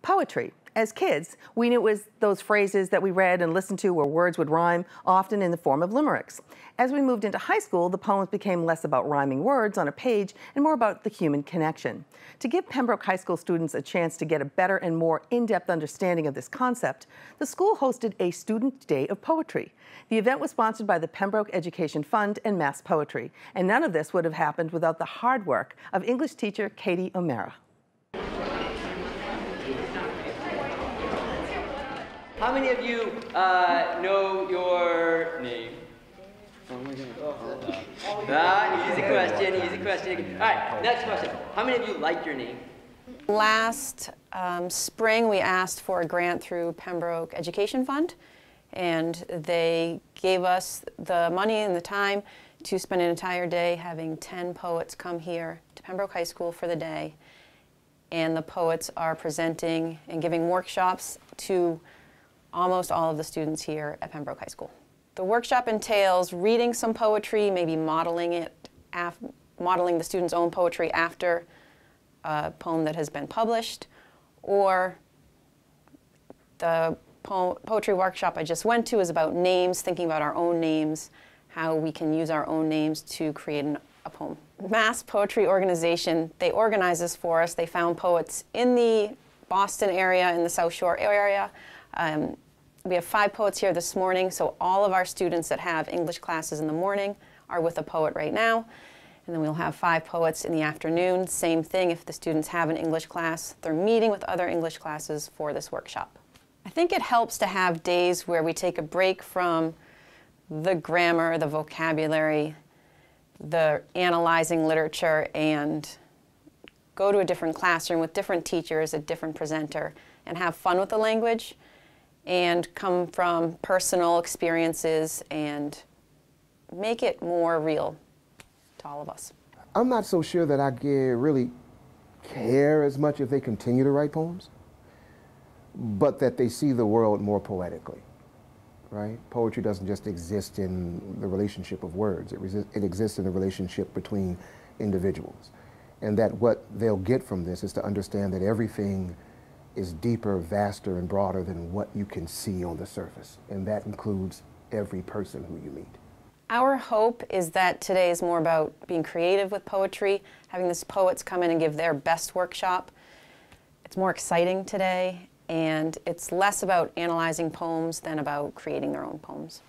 Poetry. As kids, we knew it was those phrases that we read and listened to where words would rhyme, often in the form of limericks. As we moved into high school, the poems became less about rhyming words on a page and more about the human connection. To give Pembroke High School students a chance to get a better and more in-depth understanding of this concept, the school hosted a Student Day of Poetry. The event was sponsored by the Pembroke Education Fund and Mass Poetry, and none of this would have happened without the hard work of English teacher Katie O'Mara. How many of you know your name? Oh my God. Easy question, easy question. All right, next question. How many of you like your name? Last spring, we asked for a grant through Pembroke Education Fund, and they gave us the money and the time to spend an entire day having 10 poets come here to Pembroke High School for the day. And the poets are presenting and giving workshops to almost all of the students here at Pembroke High School. The workshop entails reading some poetry, maybe modeling the students' own poetry after a poem that has been published, or the poetry workshop I just went to is about names, thinking about our own names, how we can use our own names to create a poem. Mass Poetry Organization, they organize this for us. They found poets in the Boston area, in the South Shore area. We have 5 poets here this morning, so all of our students that have English classes in the morning are with a poet right now. And then we'll have 5 poets in the afternoon. Same thing, if the students have an English class, they're meeting with other English classes for this workshop. I think it helps to have days where we take a break from the grammar, the vocabulary, the analyzing literature, and go to a different classroom with different teachers, a different presenter, and have fun with the language, and come from personal experiences and make it more real to all of us. I'm not so sure that I really care as much if they continue to write poems, but that they see the world more poetically, right? Poetry doesn't just exist in the relationship of words. It exists in the relationship between individuals. And that what they'll get from this is to understand that everything is deeper, vaster, and broader than what you can see on the surface. And that includes every person who you meet. Our hope is that today is more about being creative with poetry, having these poets come in and give their best workshop. It's more exciting today, and it's less about analyzing poems than about creating their own poems.